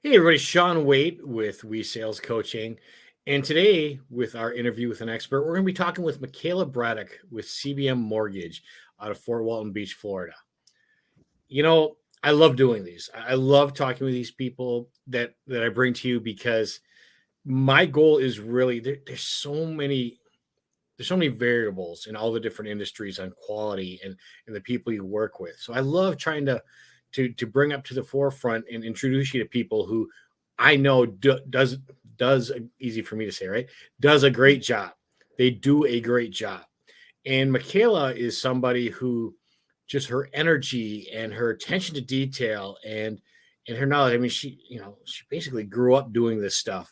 Hey everybody, Sean Waite with We Sales Coaching. And today, with our interview with an expert, we're going to be talking with Michaela Braddock with CBM Mortgage out of Fort Walton Beach, Florida. You know, I love doing these. I love talking with these people that I bring to you because my goal is really there's so many variables in all the different industries on quality and the people you work with. So I love trying to bring up to the forefront and introduce you to people who I know does easy for me to say, right? Does a great job. They do a great job. And Michaela is somebody who just her energy and her attention to detail and her knowledge. I mean, she basically grew up doing this stuff.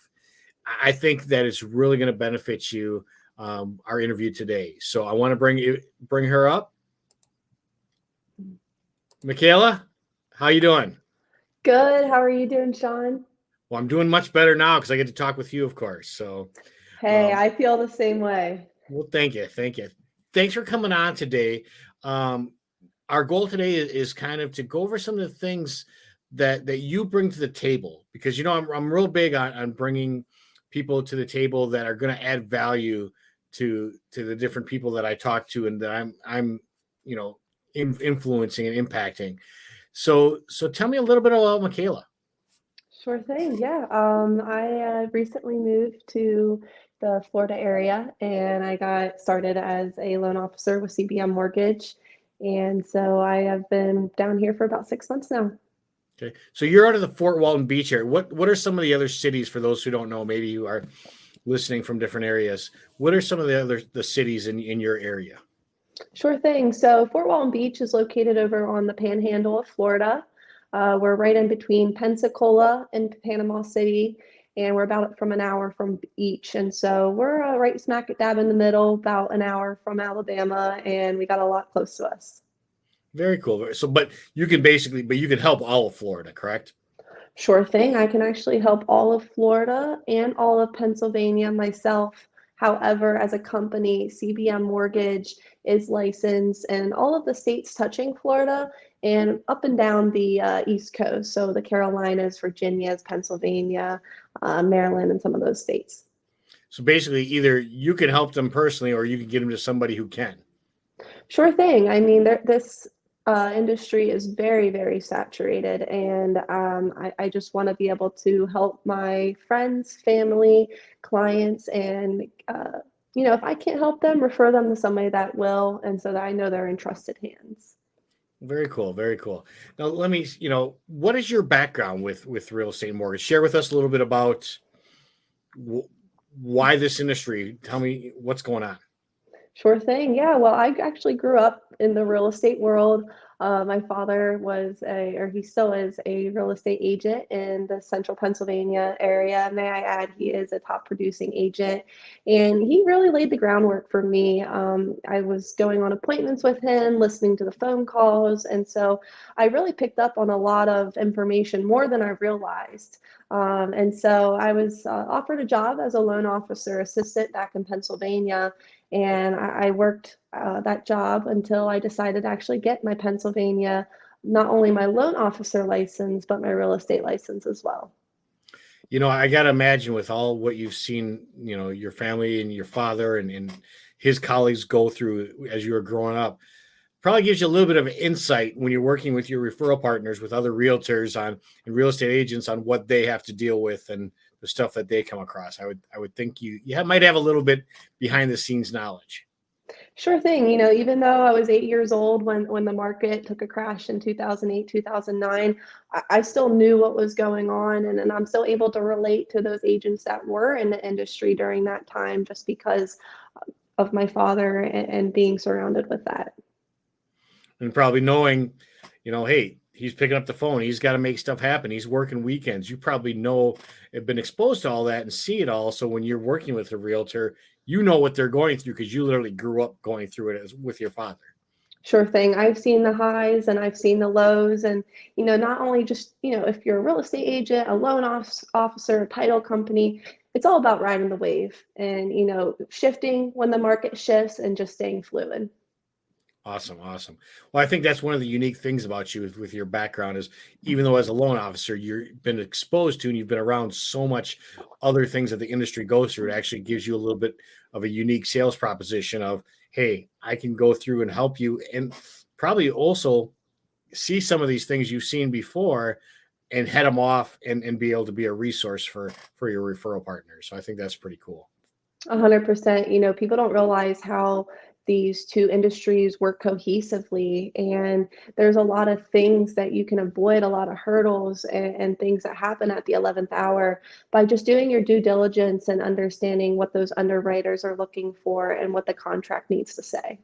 I think that it's really going to benefit you. Our interview today. So I want to bring her up. Michaela, how you doing? Good. How are you doing, Sean? Well, I'm doing much better now because I get to talk with you, of course. So, Hey, um, I feel the same way. well, thank you. Thanks for coming on today. Um, our goal today is kind of to go over some of the things that you bring to the table because I'm real big on bringing people to the table that are going to add value to the different people that I talk to and that I'm you know influencing and impacting. So tell me a little bit about Michaela. Sure thing. Yeah. I recently moved to the Florida area and I got started as a loan officer with CBM Mortgage. And so I have been down here for about 6 months now. Okay, so you're out of the Fort Walton Beach area. What are some of the other cities for those who don't know? Maybe you are listening from different areas. What are some of the cities in your area? Sure thing. So Fort Walton Beach is located over on the panhandle of Florida. We're right in between Pensacola and Panama City, and we're about from an hour from each. And so we're right smack dab in the middle, about an hour from Alabama, and we got a lot close to us. Very cool. So, but you can help all of Florida, correct? Sure thing. I can actually help all of Florida and all of Pennsylvania myself. However, as a company, CBM Mortgage is licensed in all of the states touching Florida and up and down the East Coast. So the Carolinas, Virginias, Pennsylvania, Maryland, and some of those states. So basically, either you can help them personally, or you can get them to somebody who can. Sure thing. I mean, this industry is very, very saturated, and I just want to be able to help my friends, family, clients, and if I can't help them, refer them to somebody that will, and so that I know they're in trusted hands. Very cool. Very cool. Now, what is your background with real estate and mortgage? Share with us a little bit about why this industry. Tell me what's going on. Sure thing. Yeah. Well, I actually grew up in the real estate world. My father or he still is a real estate agent in the central Pennsylvania area. May I add, he is a top producing agent. And he really laid the groundwork for me. I was going on appointments with him, listening to the phone calls. And so I really picked up on a lot of information, more than I realized. And so I was offered a job as a loan officer assistant back in Pennsylvania. And I worked that job until I decided to actually get my Pennsylvania, not only my loan officer license, but my real estate license as well. I got to imagine with all what you've seen, your family and your father and his colleagues go through as you were growing up, probably gives you a little bit of insight when you're working with your referral partners, with other realtors and real estate agents on what they have to deal with and the stuff that they come across. I would think you might have a little bit behind the scenes knowledge. Sure thing. Even though I was 8 years old when the market took a crash in 2008, 2009, I still knew what was going on. And I'm still able to relate to those agents that were in the industry during that time just because of my father and being surrounded with that. And probably knowing, hey, he's picking up the phone. He's got to make stuff happen. He's working weekends. You probably have been exposed to all that and see it all. So when you're working with a realtor, you know what they're going through because you literally grew up going through it with your father. Sure thing. I've seen the highs and I've seen the lows. And, not only just, if you're a real estate agent, a loan officer, a title company, it's all about riding the wave and, shifting when the market shifts and just staying fluid. Awesome, awesome. Well, I think that's one of the unique things about you with your background is even though as a loan officer you've been exposed to and you've been around so much other things that the industry goes through, it actually gives you a little bit of a unique sales proposition of, hey, I can go through and help you, and probably also see some of these things you've seen before and head them off and be able to be a resource for your referral partners. So I think that's pretty cool. 100%. People don't realize how these two industries work cohesively, and there's a lot of things that you can avoid, a lot of hurdles and things that happen at the 11th hour by just doing your due diligence and understanding what those underwriters are looking for and what the contract needs to say.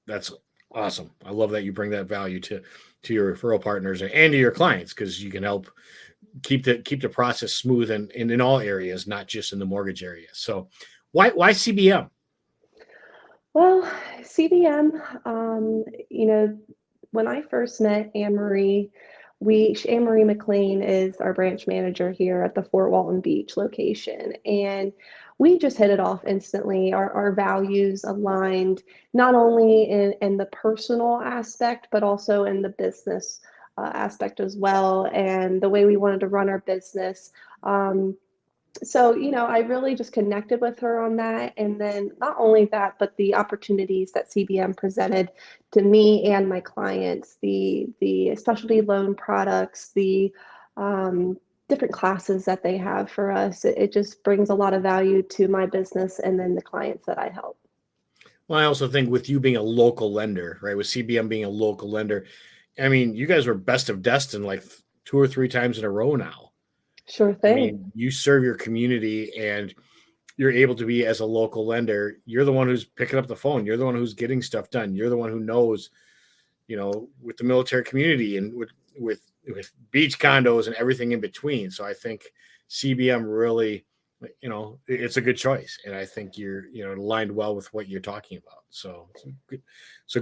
That's awesome. I love that you bring that value to your referral partners and to your clients because you can help keep the process smooth and in all areas, not just in the mortgage area. So why CBM? Well, CBM, when I first met Anne-Marie, Anne-Marie McLean is our branch manager here at the Fort Walton Beach location. And we just hit it off instantly. Our values aligned not only in the personal aspect, but also in the business aspect as well, and the way we wanted to run our business. So, I really just connected with her on that. And then not only that, but the opportunities that CBM presented to me and my clients, the specialty loan products, the different classes that they have for us. It just brings a lot of value to my business and then the clients that I help. Well, I also think with you being a local lender, right? With CBM being a local lender, I mean, you guys were best of Destin like two or three times in a row now. Sure I thing. mean, you serve your community and you're able to be as a local lender. You're the one who's picking up the phone. You're the one who's getting stuff done. You're the one who knows, with the military community and with beach condos and everything in between. So I think CBM really, it's a good choice. And I think you're, aligned well with what you're talking about. So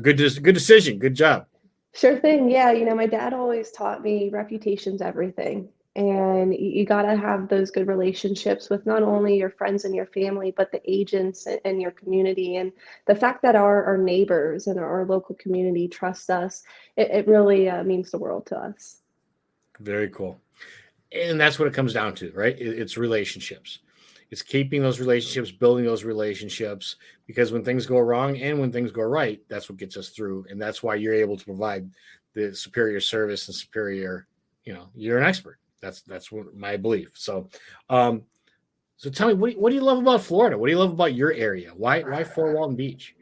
good decision. Good job. Sure thing. Yeah, my dad always taught me reputation's everything. And you got to have those good relationships with not only your friends and your family, but the agents and your community. And the fact that our neighbors and our local community trust us, it really means the world to us. Very cool. And that's what it comes down to, right? It's relationships. It's keeping those relationships, building those relationships, because when things go wrong and when things go right, that's what gets us through. And that's why you're able to provide the superior service and superior, you're an expert. That's what my belief. So tell me, what do you love about Florida? What do you love about your area? Why Fort Walton Beach?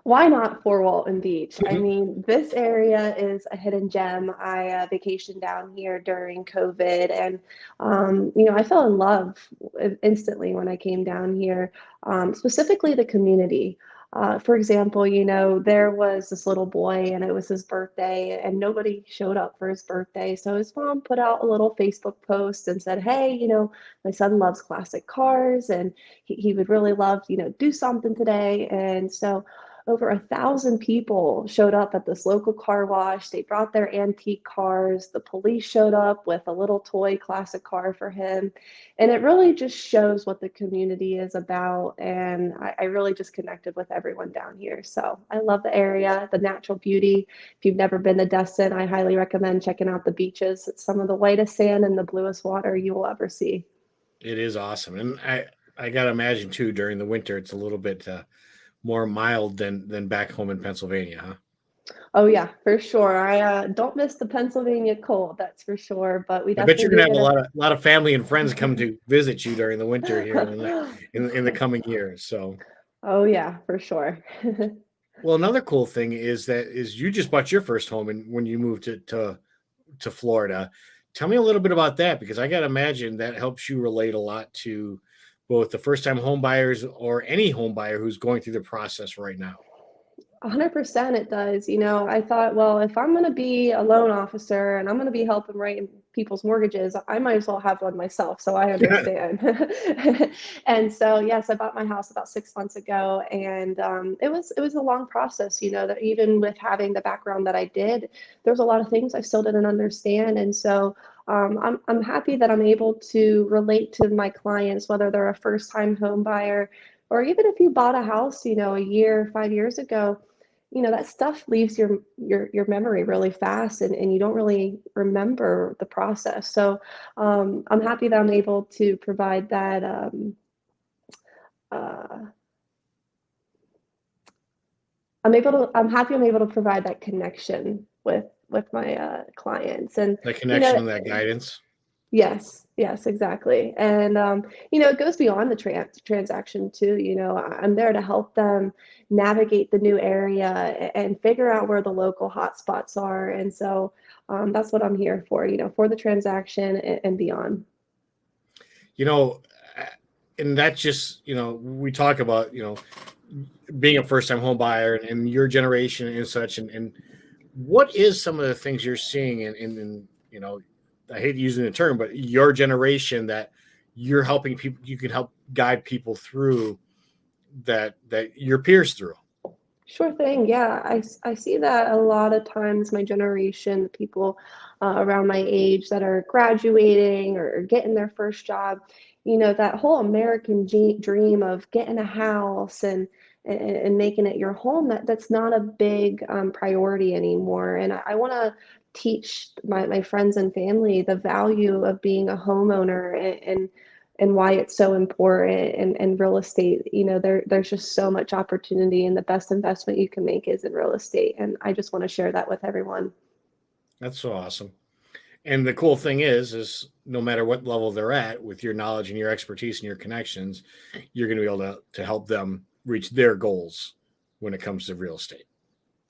Why not Fort Walton Beach? I Mhm. mean, this area is a hidden gem. I vacationed down here during COVID, and I fell in love instantly when I came down here. Specifically, the community. For example, there was this little boy, and it was his birthday, and nobody showed up for his birthday. So his mom put out a little Facebook post and said, "Hey, my son loves classic cars, and he would really love, do something today." And so over 1,000 people showed up at this local car wash. They brought their antique cars. The police showed up with a little toy classic car for him. And it really just shows what the community is about. And I really just connected with everyone down here. So I love the area, the natural beauty. If you've never been to Destin, I highly recommend checking out the beaches. It's some of the whitest sand and the bluest water you will ever see. It is awesome, and I gotta imagine too during the winter it's a little bit more mild than back home in Pennsylvania, huh? Oh yeah, for sure. I don't miss the Pennsylvania cold, that's for sure. But we I bet definitely you're gonna do have get a lot of family and friends come to visit you during the winter here a. in the coming years. So, Oh yeah, for sure. well, another cool thing is you just bought your first home and when you moved to Florida. Tell me a little bit about that because I gotta imagine that helps you relate a lot to both the first time home buyers or any home buyer who's going through the process right now. 100% it does. I thought, well, if I'm going to be a loan officer and I'm going to be helping write people's mortgages, I might as well have one myself. So I understand. And so, yes, I bought my house about 6 months ago, and it was a long process. That even with having the background that I did, there's a lot of things I still didn't understand, and so. I'm happy that I'm able to relate to my clients, whether they're a first time home buyer or even if you bought a house, a year, 5 years ago, that stuff leaves your memory really fast, and you don't really remember the process. So I'm happy that I'm able to provide that. Uh, I'm happy I'm able to provide that connection with my clients, and That you know connection and that guidance. Yes, yes, exactly. And it goes beyond the transaction too. I'm there to help them navigate the new area and figure out where the local hotspots are. And so that's what I'm here for, for the transaction and beyond. You know, uh, and that's just, we talk about, being a first time home buyer and your generation and such. And what is some of the things you're seeing in, I hate using the term, but your generation that you're helping people, you can help guide people through that your peers through. Sure thing. Yeah, I see that a lot of times my generation, people around my age that are graduating or getting their first job, that whole American dream of getting a house and making it your home, that's not a big priority anymore. And I want to teach my friends and family the value of being a homeowner and why it's so important and real estate. There's just so much opportunity, and the best investment you can make is in real estate, and I just want to share that with everyone. That's so awesome. And the cool thing is no matter what level they're at with your knowledge and your expertise and your connections, you're going to be able to help them reach their goals when it comes to real estate.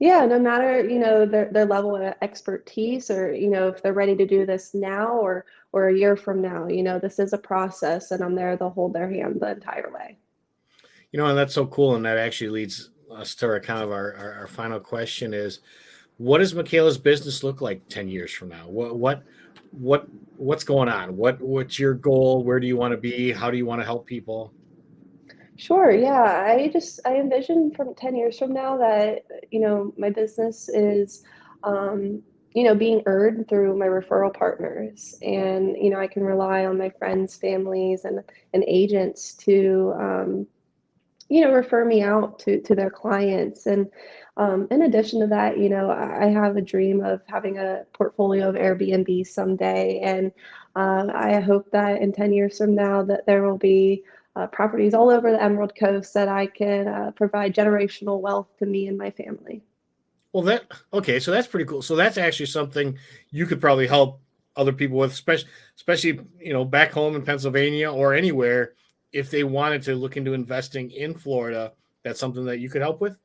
Yeah, no matter their level of expertise, or if they're ready to do this now or a year from now. This is a process, and I'm there to hold their hand the entire way. And that's so cool. And that actually leads us to our kind of our final question is, what does Michaela's business look like 10 years from now? What's going on? What's your goal? Where do you want to be? How do you want to help people? Sure. Yeah. I envision from 10 years from now that, my business is, being earned through my referral partners. And, I can rely on my friends, families, and agents to, refer me out to their clients. And in addition to that, I have a dream of having a portfolio of Airbnb someday. And I hope that in 10 years from now that there will be properties all over the Emerald Coast that I can provide generational wealth to me and my family. Well, okay, so that's pretty cool. So that's actually something you could probably help other people with, especially back home in Pennsylvania or anywhere. If they wanted to look into investing in Florida, that's something that you could help with.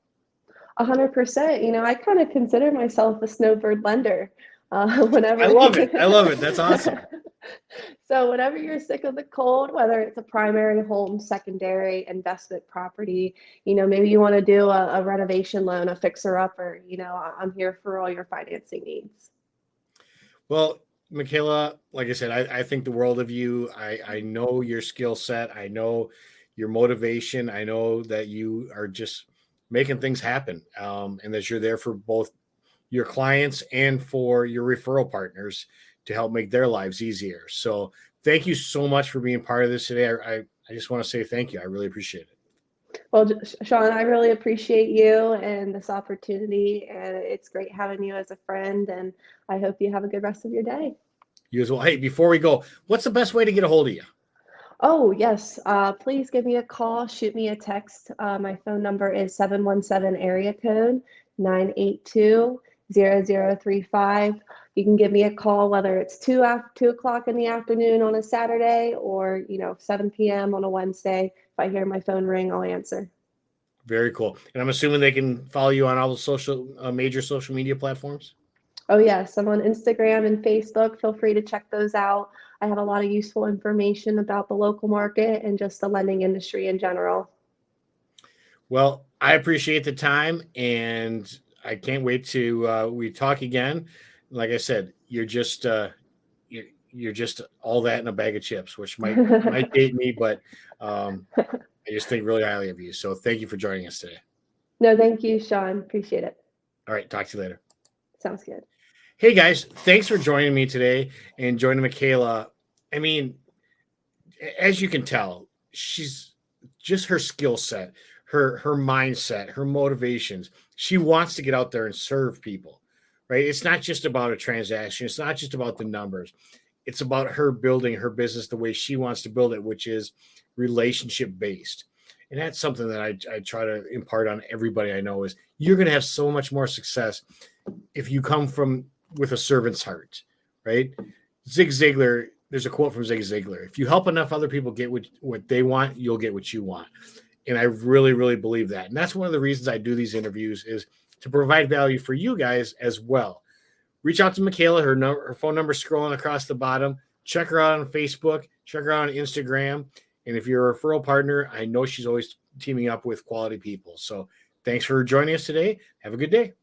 100%. I kind of consider myself a snowbird lender. I Whenever love it. I love it. That's awesome. So whenever you're sick of the cold, whether it's a primary home, secondary investment property, maybe you want to do a renovation loan, a fixer upper, I'm here for all your financing needs. Well, Michaela, like I said, I think the world of you. I know your skill set. I know your motivation. I know that you are just making things happen, and that you're there for both your clients and for your referral partners to help make their lives easier. So thank you so much for being part of this today. I just want to say thank you. I really appreciate it. Well, Sean, I really appreciate you and this opportunity, and it's great having you as a friend, and I hope you have a good rest of your day. You as well. Hey, before we go, what's the best way to get a hold of you? Oh, yes. Please give me a call, shoot me a text. My phone number is 717 area code 982-0035. You can give me a call whether it's 2 o'clock in the afternoon on a Saturday or, 7 p.m. on a Wednesday. If I hear my phone ring, I'll answer. Very cool. And I'm assuming they can follow you on all the major social media platforms. Oh, yes. I'm on Instagram and Facebook. Feel free to check those out. I have a lot of useful information about the local market and just the lending industry in general. Well, I appreciate the time, and I can't wait to we talk again. Like I said, you're just all that in a bag of chips, which might date me, but I just think really highly of you. So thank you for joining us today. No, thank you, Sean. Appreciate it. All right, talk to you later. Sounds good. Hey guys, thanks for joining me today and joining Michaela. I mean, as you can tell, she's just her skill set, her mindset, her motivations. She wants to get out there and serve people, right? It's not just about a transaction. It's not just about the numbers. It's about her building her business the way she wants to build it, which is relationship based. And that's something that I try to impart on everybody I know is you're going to have so much more success if you come from with a servant's heart, right? Zig Ziglar, there's a quote from Zig Ziglar. If you help enough other people get what they want, you'll get what you want. And I really, really believe that. And that's one of the reasons I do these interviews is to provide value for you guys as well. Reach out to Michaela. Her phone number is scrolling across the bottom. Check her out on Facebook. Check her out on Instagram. And if you're a referral partner, I know she's always teaming up with quality people. So thanks for joining us today. Have a good day.